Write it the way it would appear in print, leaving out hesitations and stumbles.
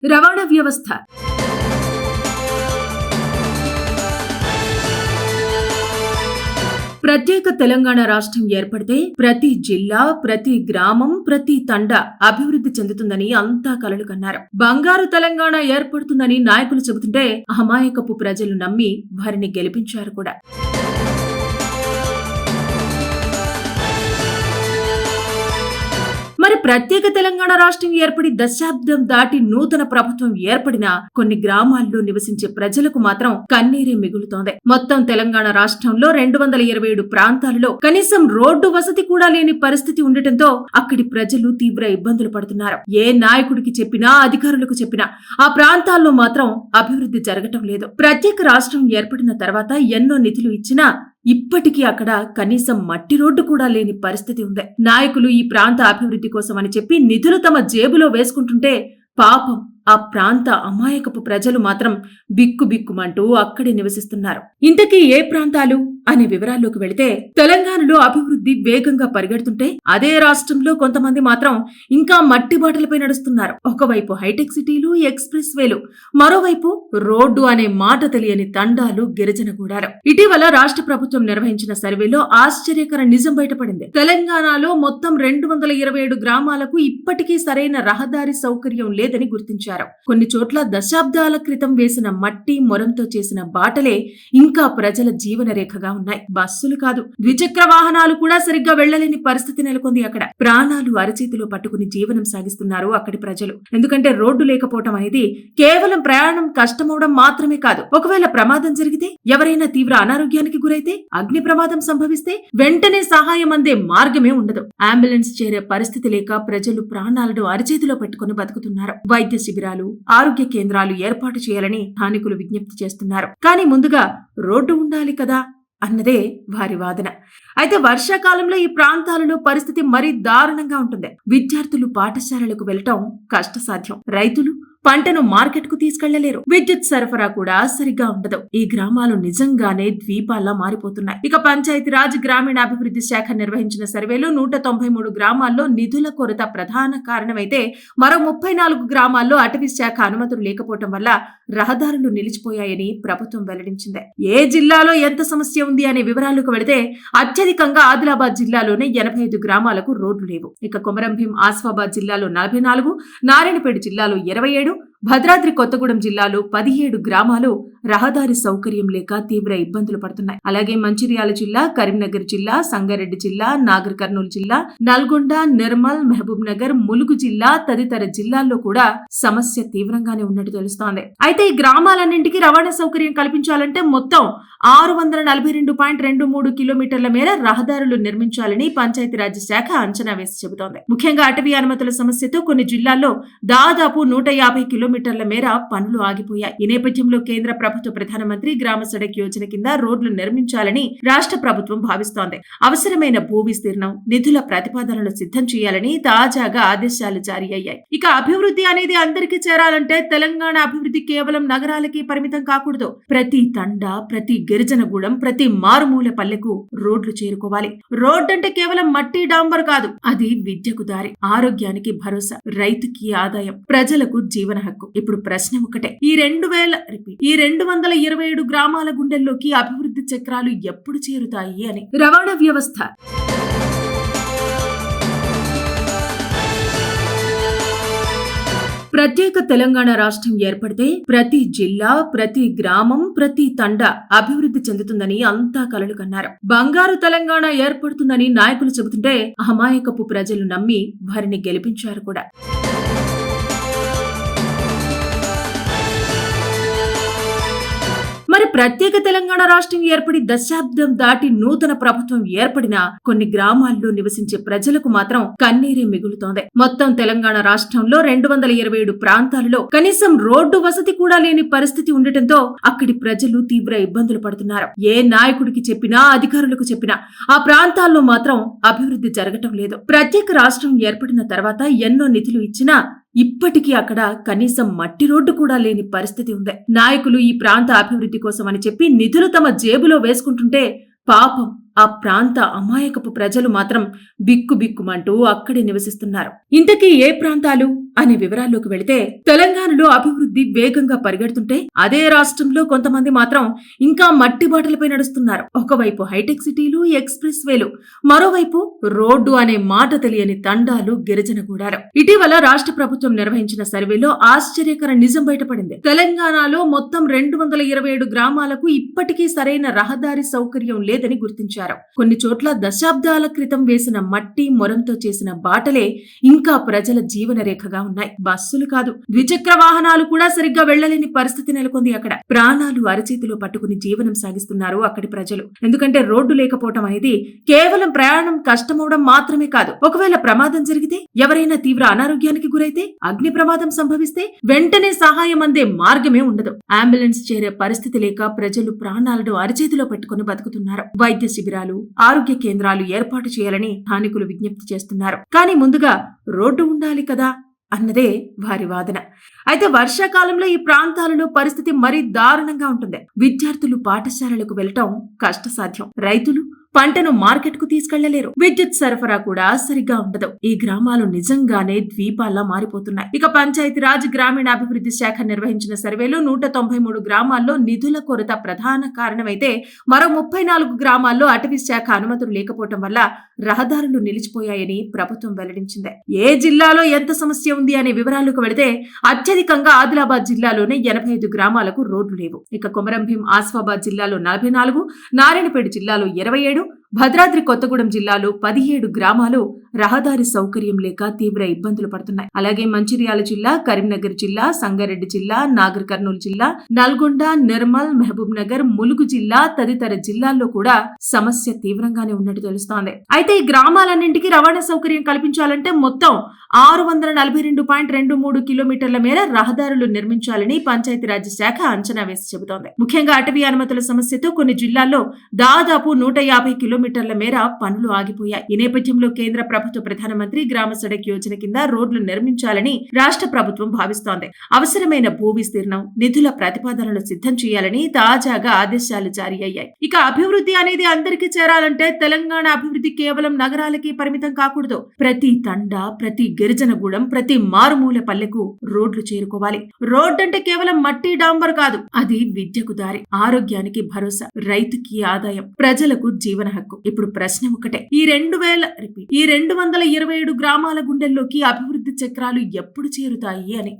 రవాణా వ్యవస్థ. ప్రత్యేక తెలంగాణ రాష్ట్రం ఏర్పడితే ప్రతి జిల్లా, ప్రతి గ్రామం, ప్రతి తండ అభివృద్ధి చెందుతుందని అంతా కలలు కన్నారు. బంగారు తెలంగాణ ఏర్పడుతుందని నాయకులు చెబుతుంటే అమాయకపు ప్రజలు నమ్మి వారిని గెలిపించారు కూడా. మరి ప్రత్యేక తెలంగాణ రాష్ట్రం ఏర్పడి దశాబ్దం దాటి నూతన ప్రభుత్వం ఏర్పడినా కొన్ని గ్రామాల్లో నివసించే ప్రజలకు మాత్రం కన్నీరే మిగులుతోంది. మొత్తం తెలంగాణ రాష్ట్రంలో 227 ప్రాంతాలలో కనీసం రోడ్డు వసతి కూడా లేని పరిస్థితి ఉండటంతో అక్కడి ప్రజలు తీవ్ర ఇబ్బందులు పడుతున్నారు. ఏ నాయకుడికి చెప్పినా, అధికారులకు చెప్పినా ఆ ప్రాంతాల్లో మాత్రం అభివృద్ధి జరగటం లేదు. ప్రత్యేక రాష్ట్రం ఏర్పడిన తర్వాత ఎన్నో నిధులు ఇచ్చినా ఇప్పటికీ అక్కడ కనీసం మట్టి రోడ్డు కూడా లేని పరిస్థితి ఉంది. నాయకులు ఈ ప్రాంత అభివృద్ధి కోసం అని చెప్పి నిధులు తమ జేబులో వేసుకుంటుంటే పాపం ఆ ప్రాంత అమాయకపు ప్రజలు మాత్రం బిక్కుబిక్కుమంటూ అక్కడే నివసిస్తున్నారు. ఇంతకీ ఏ ప్రాంతాలు అనే వివరాల్లోకి వెళితే, తెలంగాణలో అభివృద్ధి వేగంగా పరిగెడుతుంటే అదే రాష్ట్రంలో కొంతమంది మాత్రం ఇంకా మట్టి బాటలపై నడుస్తున్నారు. ఒకవైపు హైటెక్ సిటీలు, ఎక్స్ప్రెస్ వేలు, మరోవైపు రోడ్డు అనే మాట తెలియని తండాలు, గిరిజన గూడాలు. ఇటీవల రాష్ట్ర ప్రభుత్వం నిర్వహించిన సర్వేలో ఆశ్చర్యకర నిజం బయటపడింది. తెలంగాణలో మొత్తం 227 గ్రామాలకు ఇప్పటికీ సరైన రహదారి సౌకర్యం లేదని గుర్తించారు. కొన్ని చోట్ల దశాబ్దాల క్రితం వేసిన మట్టి, మొరంతో చేసిన బాటలే ఇంకా ప్రజల జీవన రేఖగా ఉన్నాయి. బస్సులు కాదు, ద్విచక్ర వాహనాలు కూడా సరిగ్గా వెళ్లలేని పరిస్థితి నెలకొంది అక్కడ. ప్రాణాలు అరచేతిలో పట్టుకుని జీవనం సాగిస్తున్నారు అక్కడి ప్రజలు. ఎందుకంటే రోడ్డు లేకపోవటం అనేది కేవలం ప్రయాణం కష్టమవడం మాత్రమే కాదు, ఒకవేళ ప్రమాదం జరిగితే, ఎవరైనా తీవ్ర అనారోగ్యానికి గురైతే, అగ్ని ప్రమాదం సంభవిస్తే వెంటనే సహాయం అందే మార్గమే ఉండదు. అంబులెన్స్ చేరే పరిస్థితి లేక ప్రజలు ప్రాణాలను అరచేతిలో పెట్టుకుని బతుకుతున్నారు. వైద్య శిబిరాలు, ఆరోగ్య కేంద్రాలు ఏర్పాటు చేయాలని స్థానికులు విజ్ఞప్తి చేస్తున్నారు. కానీ ముందుగా రోడ్డు ఉండాలి కదా అన్నదే వారి వాదన. అయితే వర్షాకాలంలో ఈ ప్రాంతాలలో పరిస్థితి మరీ దారుణంగా ఉంటుంది. విద్యార్థులు పాఠశాలలకు వెళ్లటం కష్టసాధ్యం. రైతులు పంటను మార్కెట్ కు తీసుకెళ్లలేరు. విద్యుత్ సరఫరా కూడా సరిగ్గా ఉండదు. ఈ గ్రామాలు నిజంగానే ద్వీపాల్లా మారిపోతున్నాయి. ఇక పంచాయతీరాజ్ గ్రామీణాభివృద్ధి శాఖ నిర్వహించిన సర్వేలో 193 గ్రామాల్లో నిధుల కొరత ప్రధాన కారణమైతే, మరో 34 గ్రామాల్లో అటవీ శాఖ అనుమతులు లేకపోవటం వల్ల రహదారులు నిలిచిపోయాయని ప్రభుత్వం వెల్లడించింది. ఏ జిల్లాలో ఎంత సమస్య ఉంది అనే వివరాలకు వెళితే, అత్యధికంగా ఆదిలాబాద్ జిల్లాలోనే 85 గ్రామాలకు రోడ్లు లేవు. ఇక కొమరంభీం ఆసిఫాబాద్ జిల్లాలో 44, నారాయణపేట జిల్లాలో 27, భద్రాద్రి కొత్తగూడెం జిల్లాలో 17 గ్రామాలు రహదారి సౌకర్యం లేక తీవ్ర ఇబ్బందులు పడుతున్నాయి. అలాగే మంచిర్యాల జిల్లా, కరీంనగర్ జిల్లా, సంగారెడ్డి జిల్లా, నాగర్ కర్నూలు జిల్లా, నల్గొండ, నిర్మల్, మహబూబ్ నగర్, ములుగు జిల్లా తదితర జిల్లాల్లో కూడా సమస్య తీవ్రంగానే ఉన్నట్టు తెలుస్తోంది. అయితే ఈ గ్రామాలన్నింటికీ రవాణా సౌకర్యం కల్పించాలంటే మొత్తం 642.23 కిలోమీటర్ల మేర రహదారులు నిర్మించాలని పంచాయతీరాజ్ శాఖ అంచనా వేసి చెబుతోంది. ముఖ్యంగా అటవీ అనుమతుల సమస్యతో కొన్ని జిల్లాల్లో దాదాపు 150 కిలోమీటర్ల మేర పనులు ఆగిపోయాయి. ఈ నేపథ్యంలో కేంద్ర ప్రభుత్వ ప్రధానమంత్రి గ్రామ సడక్ యోజన కింద రోడ్లు నిర్మించాలని రాష్ట్ర ప్రభుత్వం భావిస్తోంది. అవసరమైన భూ విస్తీర్ణం, నిధుల ప్రతిపాదనలు సిద్ధం చేయాలని తాజాగా ఆదేశాలు జారీ అయ్యాయి. ఇక అభివృద్ధి అనేది అందరికీ చేరాలంటే తెలంగాణ అభివృద్ధి కేవలం నగరాలకి పరిమితం కాకూడదు. ప్రతి తండ, ప్రతి గిరిజన గూడెం, ప్రతి మారుమూల పల్లెకు రోడ్లు చేరుకోవాలి. రోడ్డు అంటే కేవలం మట్టి, డాంబర్ కాదు, అది విద్యకు దారి, ఆరోగ్యానికి భరోసా, రైతుకి ఆదాయం, ప్రజలకు జీవన హక్కు. ఇప్పుడు ప్రశ్న ఒకటే, ఈ 227 గ్రామాల గుండెల్లోకి అభివృద్ధి చక్రాలు ఎప్పుడు చేరుతాయి అని. రవాణా వ్యవస్థ. ప్రత్యేక తెలంగాణ రాష్ట్రం ఏర్పడితే ప్రతి జిల్లా, ప్రతి గ్రామం, ప్రతి తండ అభివృద్ధి చెందుతుందని అంతా కలలు కన్నారు. బంగారు తెలంగాణ ఏర్పడుతుందని నాయకులు చెబుతుంటే అమాయకపు ప్రజలు నమ్మి వారిని గెలిపించారు కూడా. మరి ప్రత్యేక తెలంగాణ రాష్ట్రం ఏర్పడి దశాబ్దం దాటి నూతన ప్రభుత్వం ఏర్పడినా కొన్ని గ్రామాల్లో నివసించే ప్రజలకు మాత్రం కన్నీరే మిగులుతోంది. మొత్తం తెలంగాణ రాష్ట్రంలో 227 ప్రాంతాలలో కనీసం రోడ్డు వసతి కూడా లేని పరిస్థితి ఉండటంతో అక్కడి ప్రజలు తీవ్ర ఇబ్బందులు పడుతున్నారు. ఏ నాయకుడికి చెప్పినా, అధికారులకు చెప్పినా ఆ ప్రాంతాల్లో మాత్రం అభివృద్ధి జరగటం లేదు. ప్రత్యేక రాష్ట్రం ఏర్పడిన తర్వాత ఎన్నో నిధులు ఇచ్చినా ఇప్పటికీ అక్కడ కనీసం మట్టి రోడ్డు కూడా లేని పరిస్థితి ఉంది. నాయకులు ఈ ప్రాంత అభివృద్ధి కోసం అని చెప్పి నిధులు తమ జేబులో వేసుకుంటుంటే పాపం ఆ ప్రాంత అమాయకపు ప్రజలు మాత్రం బిక్కుబిక్కుమంటూ అక్కడే నివసిస్తున్నారు. ఇంతకీ ఏ ప్రాంతాలు అనే వివరాల్లోకి వెళితే, తెలంగాణలో అభివృద్ధి వేగంగా పరిగెడుతుంటే అదే రాష్ట్రంలో కొంతమంది మాత్రం ఇంకా మట్టి బాటలపై నడుస్తున్నారు. ఒకవైపు హైటెక్ సిటీలు, ఎక్స్ప్రెస్ వేలు, మరోవైపు రోడ్డు అనే మాట తెలియని తండాలు, గిరిజన గూడాలు. ఇటీవల రాష్ట్ర ప్రభుత్వం నిర్వహించిన సర్వేలో ఆశ్చర్యకర నిజం బయటపడింది. తెలంగాణలో మొత్తం 227 గ్రామాలకు ఇప్పటికీ సరైన రహదారి సౌకర్యం లేదని గుర్తించారు. కొన్ని చోట్ల దశాబ్దాల క్రితం వేసిన మట్టి మొరంతో చేసిన బాటలే ఇంకా ప్రజల జీవన రేఖగా ఉన్నాయి. బస్సులు కాదు, ద్విచక్ర వాహనాలు కూడా సరిగ్గా వెళ్లలేని పరిస్థితి నెలకొంది అక్కడ. ప్రాణాలు అరచేతిలో పట్టుకుని జీవనం సాగిస్తున్నారు అక్కడి ప్రజలు. ఎందుకంటే రోడ్డు లేకపోవటం అనేది కేవలం ప్రయాణం కష్టమవడం మాత్రమే కాదు, ఒకవేళ ప్రమాదం జరిగితే, ఎవరైనా తీవ్ర అనారోగ్యానికి గురైతే, అగ్ని ప్రమాదం సంభవిస్తే వెంటనే సహాయం అందే మార్గమే ఉండదు. అంబులెన్స్ చేరే పరిస్థితి లేక ప్రజలు ప్రాణాలను అరచేతిలో పెట్టుకుని బతుకుతున్నారు. వైద్య శిబిరాలు, ఆరోగ్య కేంద్రాలు ఏర్పాటు చేయాలని స్థానికులు విజ్ఞప్తి చేస్తున్నారు. కానీ ముందుగా రోడ్డు ఉండాలి కదా అన్నదే వారి వాదన. అయితే వర్షాకాలంలో ఈ ప్రాంతాలలో పరిస్థితి మరీ దారుణంగా ఉంటుంది. విద్యార్థులు పాఠశాలలకు వెళ్లటం కష్టసాధ్యం. రైతులు పంటను మార్కెట్కు తీసుకెళ్లలేరు. విద్యుత్ సరఫరా కూడా సరిగ్గా ఉండదు. ఈ గ్రామాలు నిజంగానే ద్వీపాల్లా మారిపోతున్నాయి. ఇక పంచాయతీరాజ్ గ్రామీణాభివృద్ధి శాఖ నిర్వహించిన సర్వేలో 193 గ్రామాల్లో నిధుల కొరత ప్రధాన కారణమైతే, మరో 34 గ్రామాల్లో అటవీ శాఖ అనుమతులు లేకపోవటం వల్ల రహదారులు నిలిచిపోయాయని ప్రభుత్వం వెల్లడించింది. ఏ జిల్లాలో ఎంత సమస్య ఉంది అనే వివరాలకు వెళితే, అత్యధికంగా ఆదిలాబాద్ జిల్లాలోనే 85 గ్రామాలకు రోడ్లు లేవు. ఇక కొమరంభీం ఆసిఫాబాద్ జిల్లాలో 44, నారాయణపేట జిల్లాలో 27, భద్రాద్రి కొత్తగూడెం జిల్లాలో 17 గ్రామాలు రహదారి సౌకర్యం లేక తీవ్ర ఇబ్బందులు పడుతున్నాయి. అలాగే మంచిర్యాల జిల్లా, కరీంనగర్ జిల్లా, సంగారెడ్డి జిల్లా, నాగర్ కర్నూలు జిల్లా, నల్గొండ, నిర్మల్, మహబూబ్ నగర్, ములుగు జిల్లా తదితర జిల్లాల్లో కూడా సమస్య తీవ్రంగానే ఉన్నట్టు తెలుస్తోంది. అయితే ఈ గ్రామాలన్నింటికీ రవాణా సౌకర్యం కల్పించాలంటే మొత్తం 642.23 కిలోమీటర్ల మేర రహదారులు నిర్మించాలని పంచాయతీరాజ్ శాఖ అంచనా వేసి చెబుతోంది. ముఖ్యంగా అటవీ అనుమతుల సమస్యతో కొన్ని జిల్లాల్లో దాదాపు 150 కిలోమీటర్ల మేర పనులు ఆగిపోయాయి. ఈ నేపథ్యంలో కేంద్ర ప్రభుత్వ ప్రధానమంత్రి గ్రామ సడక్ యోజన కింద రోడ్లు నిర్మించాలని రాష్ట్ర ప్రభుత్వం భావిస్తోంది. అవసరమైన భూ విస్తీర్ణం, నిధుల ప్రతిపాదనలు సిద్ధం చేయాలని తాజాగా ఆదేశాలు జారీ అయ్యాయి. ఇక అభివృద్ధి అనేది అందరికీ చేరాలంటే తెలంగాణ అభివృద్ధి కేవలం నగరాలకి పరిమితం కాకూడదు. ప్రతి తండా, ప్రతి గిరిజనగూడెం, ప్రతి మారుమూల పల్లెకు రోడ్లు చేరుకోవాలి. రోడ్డు అంటే కేవలం మట్టి డాంబర్ కాదు, అది విద్యకు దారి, ఆరోగ్యానికి భరోసా, రైతుకి ఆదాయం, ప్రజలకు జీవన హక్కు. ఇప్పుడు ప్రశ్న ఒకటే, ఈ 227 గ్రామాల గుండెల్లోకి అభివృద్ధి చక్రాలు ఎప్పుడు చేరుతాయి అని.